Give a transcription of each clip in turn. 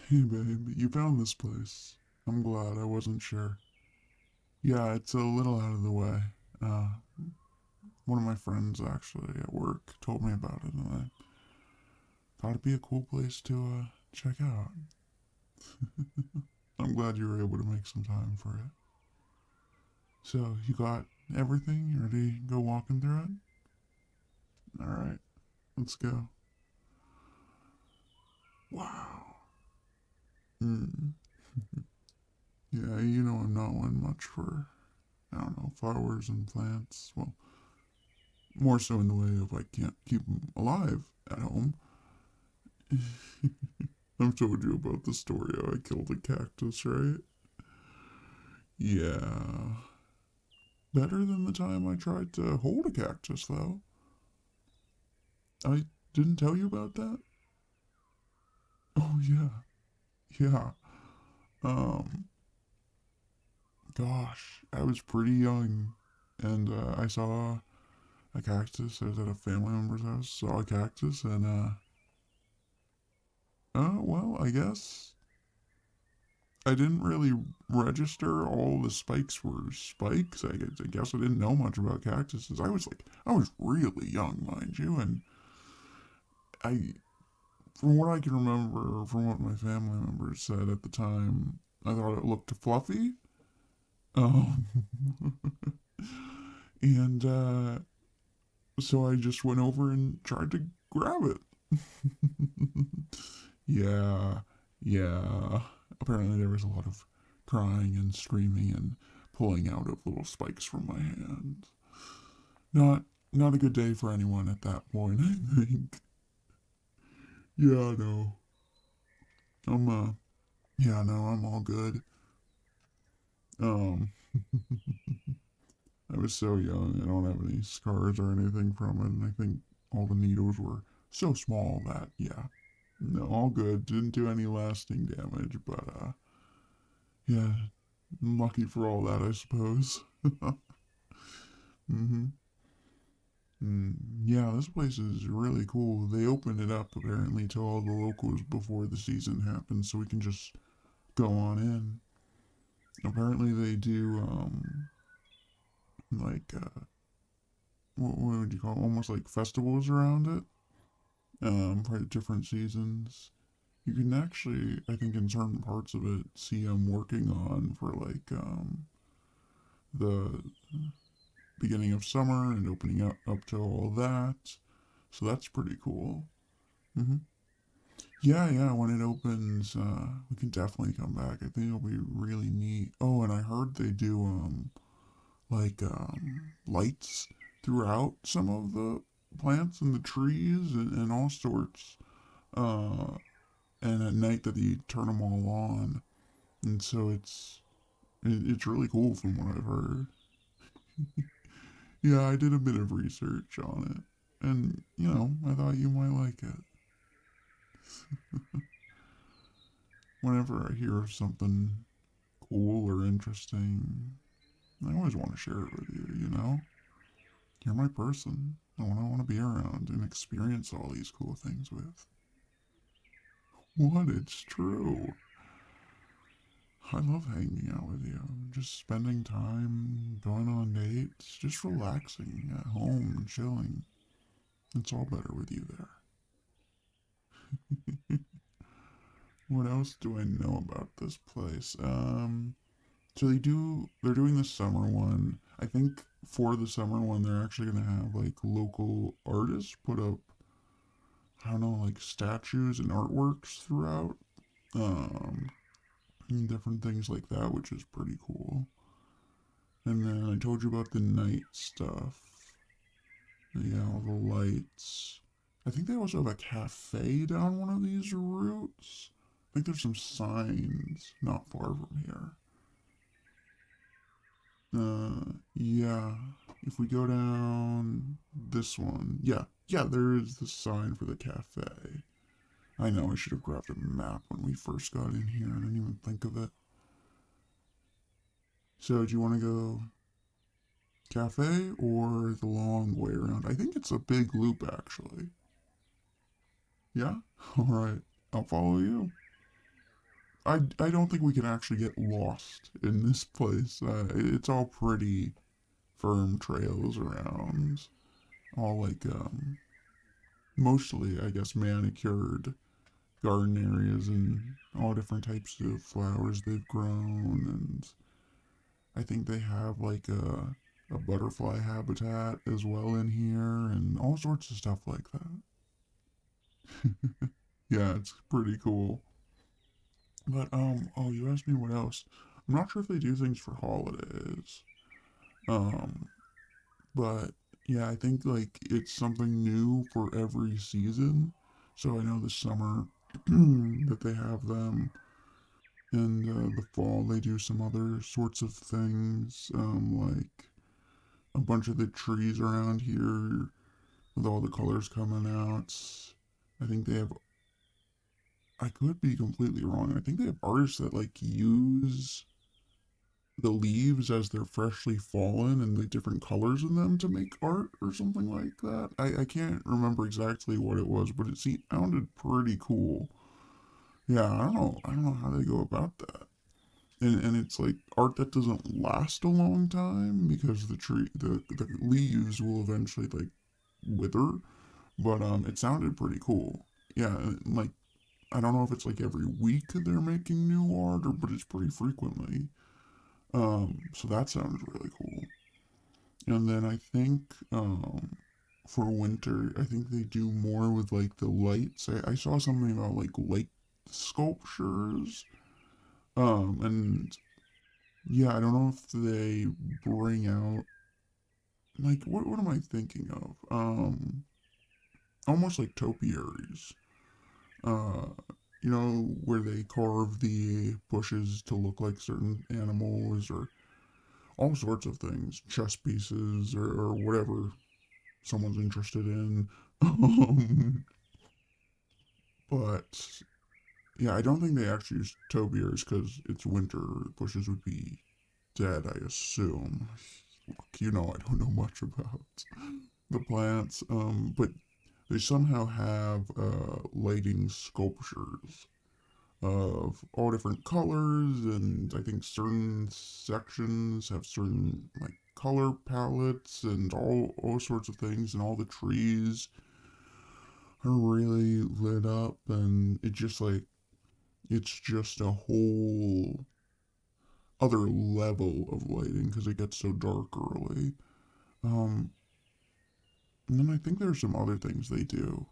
Hey babe, you found this place. I'm glad, I wasn't sure. Yeah, it's a little out of the way. Uh, One of my friends actually at work told me about it, and I thought it'd be a cool place to check out. I'm glad you were able to make some time for it. So, you got everything? You ready to go walking through it? Alright, let's go. Wow. Mm. Yeah, you know I'm not one much for, I don't know, flowers and plants. Well, more so in the way of I can't keep them alive at home. I've told you about the story how I killed a cactus, right? Yeah. Better than the time I tried to hold a cactus, though. I didn't tell you about that? Oh, yeah. Yeah. Um, Gosh, I was pretty young, and I saw a cactus. I was at a family member's house, saw a cactus, and, well, I guess I didn't really register all the spikes were spikes. I guess I didn't know much about cactuses. I was really young, mind you, and I, from what I can remember, from what my family members said at the time, I thought it looked fluffy. Um, and so I just went over and tried to grab it. Yeah, yeah. Apparently there was a lot of crying and screaming and pulling out of little spikes from my hand. Not not a good day for anyone at that point, I think. Yeah, no. I'm yeah, no, I'm all good. Um I was so young, I don't have any scars or anything from it, and I think all the needles were so small that yeah. No, all good. Didn't do any lasting damage, but yeah, lucky for all that, I suppose. Mm-hmm. Yeah, this place is really cool. They opened it up apparently to all the locals before the season happens, so we can just go on in. Apparently, they do like what would you call it? Almost like festivals around it. For different seasons. You can actually, I think, in certain parts of it, see them working on for like the beginning of summer and opening up to all that. So that's pretty cool. Hmm. Yeah, yeah. When it opens, we can definitely come back. I think it'll be really neat. Oh, and I heard they do lights throughout some of the plants and the trees and all sorts. Uh, and at night that you turn them all on, and so it's really cool from what I've heard. Yeah, I did a bit of research on it, and I thought you might like it. Whenever I hear of something cool or interesting, I always want to share it with you. You're my person. I want to be around and experience all these cool things with. What? It's true. I love hanging out with you, just spending time, going on dates, just relaxing at home and chilling. It's all better with you there. What else do I know about this place? So they're doing the summer one. I think for the summer one, they're actually gonna have like local artists put up, I don't know, like statues and artworks throughout, um, and different things like that, which is pretty cool. And then I told you about the night stuff. Yeah, all the lights. I think they also have a cafe down one of these routes. I think there's some signs not far from here. Yeah. If we go down this one, yeah, yeah, there is the sign for the cafe. I know I should have grabbed a map when we first got in here. I didn't even think of it. So, do you want to go cafe or the long way around? I think it's a big loop actually. Yeah? All right. I'll follow you. I don't think we can actually get lost in this place. It's all pretty firm trails around, all like mostly I guess manicured garden areas and all different types of flowers they've grown, and I think they have like a butterfly habitat as well in here and all sorts of stuff like that. Yeah, it's pretty cool. But oh, you asked me what else. I'm not sure if they do things for holidays. Um, but yeah, I think like it's something new for every season. So I know this summer that they have them, and the fall they do some other sorts of things, like a bunch of the trees around here with all the colors coming out. I think they have. I could be completely wrong. I think they have artists that like use the leaves as they're freshly fallen and the different colors in them to make art or something like that. I can't remember exactly what it was, but sounded pretty cool. Yeah, I don't know how they go about that. And it's like art that doesn't last a long time because the leaves will eventually like wither. But it sounded pretty cool. Yeah, like I don't know if it's like every week they're making new art or but it's pretty frequently. So that sounds really cool. And then I think for winter, I think they do more with like the lights. I saw something about like light sculptures. And yeah, I don't know if they bring out like what am I thinking of? Almost like topiaries. Uh, where they carve the bushes to look like certain animals or all sorts of things, chess pieces or whatever someone's interested in. But yeah, I don't think they actually use topiaries because it's winter. Bushes would be dead, I assume. Look, I don't know much about the plants, but they somehow have lighting sculptures of all different colors, and I think certain sections have certain like color palettes and all sorts of things, and all the trees are really lit up, and it's just a whole other level of lighting because it gets so dark early. Um, and then I think there's some other things they do.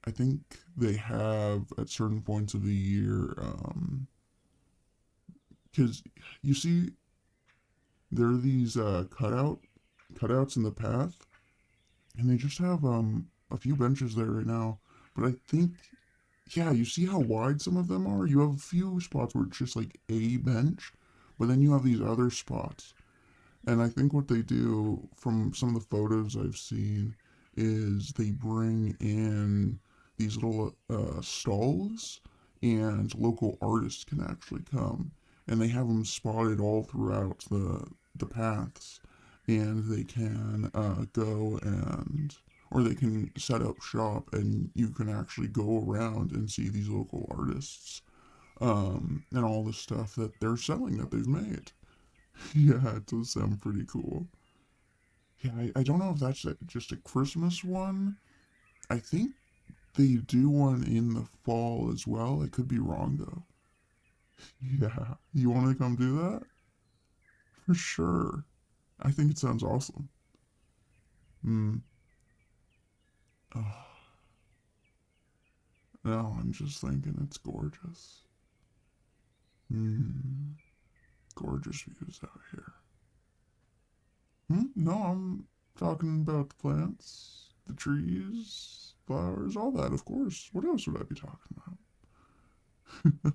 I think they have at certain points of the year, because you see there are these cutouts in the path, and they just have a few benches there right now. But I think yeah, you see how wide some of them are. You have a few spots where it's just like a bench, but then you have these other spots. And I think what they do from some of the photos I've seen is they bring in these little stalls, and local artists can actually come, and they have them spotted all throughout the paths, and they can go and or they can set up shop, and you can actually go around and see these local artists and all the stuff that they're selling that they've made. Yeah, it does sound pretty cool. Yeah, I don't know if that's just a Christmas one. I think they do one in the fall as well. I could be wrong though. Yeah, you want to come do that? For sure. I think it sounds awesome. Hmm. Oh, no, I'm just thinking it's gorgeous. Hmm. Gorgeous views out here. Hmm? No, I'm talking about the plants, the trees, flowers, all that, of course. What else would I be talking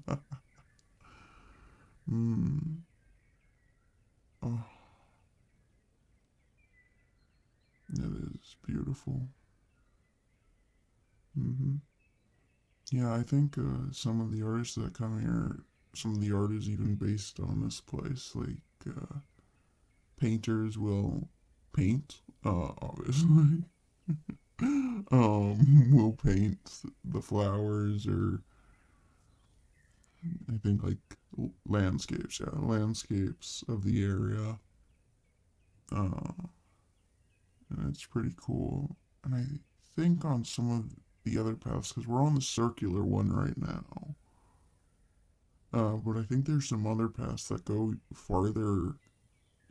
about? Hmm. Oh, it is beautiful. Hmm. Yeah, I think some of the artists that come here, some of the art is even based on this place. Like painters will paint, obviously. Will paint the flowers or I think like landscapes, yeah, landscapes of the area. Uh, and it's pretty cool. And I think on some of the other paths, because we're on the circular one right now. But I think there's some other paths that go farther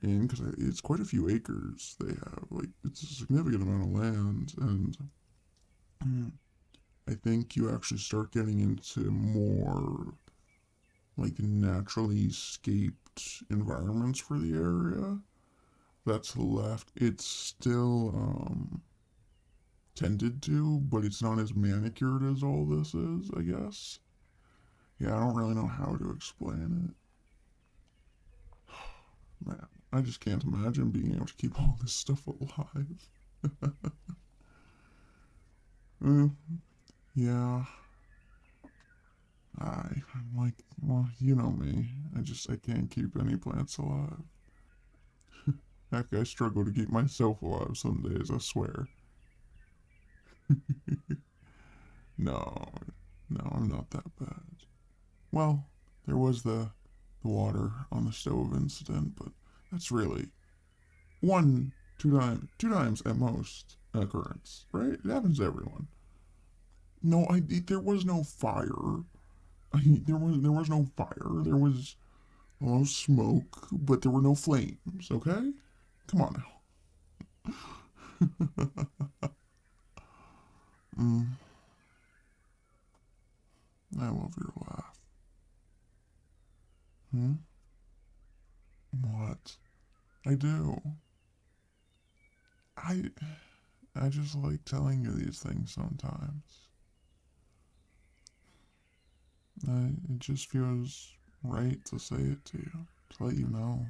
in because it's quite a few acres they have. Like it's a significant amount of land, and I think you actually start getting into more like naturally scaped environments for the area that's left. It's still tended to, but it's not as manicured as all this is, I guess. Yeah, I don't really know how to explain it. Man, I just can't imagine being able to keep all this stuff alive. Mm, yeah, I'm like, well, you know me. I can't keep any plants alive. Heck, I struggle to keep myself alive some days, I swear. No, no, I'm not that bad. Well, there was the water on the stove incident, but that's really one, two times at most occurrence, right? It happens to everyone. No, there was no fire. There was no fire. There was no smoke, but there were no flames. Okay, come on now. mm, I love your laugh. Hmm? What? I do. I I just like telling you these things sometimes. It just feels right to say it to you, to let you know.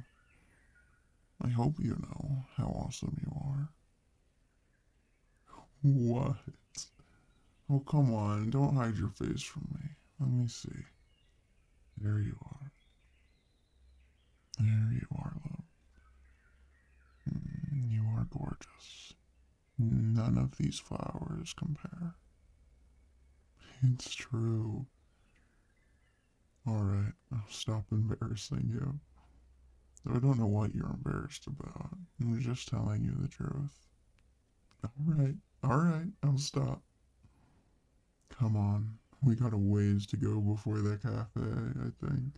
I hope you know how awesome you are. What? Oh, come on. Don't hide your face from me. Let me see. There you are. There you are, love. You are gorgeous. None of these flowers compare. It's true. Alright, I'll stop embarrassing you. I don't know what you're embarrassed about. I'm just telling you the truth. Alright, alright, I'll stop. Come on. We got a ways to go before the cafe, I think.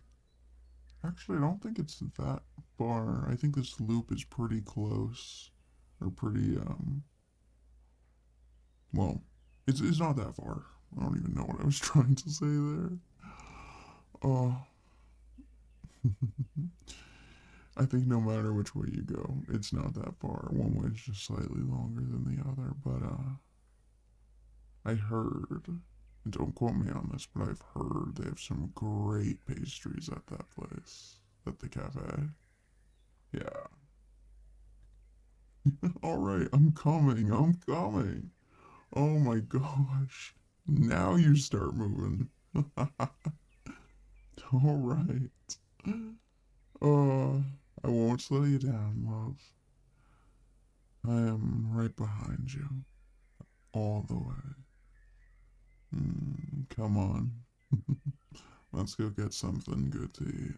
Actually, I don't think it's that far. I think this loop is pretty close. Or pretty, well, it's not that far. I don't even know what I was trying to say there. Oh, I think no matter which way you go, it's not that far. One way is just slightly longer than the other, but, I heard, and don't quote me on this, but I've heard they have some great pastries at that place, at the cafe. Yeah. All right, I'm coming. I'm coming. Oh my gosh. Now you start moving. All right. Uh, I won't slow you down, love. I am right behind you, all the way. Come on. Let's go get something good to eat.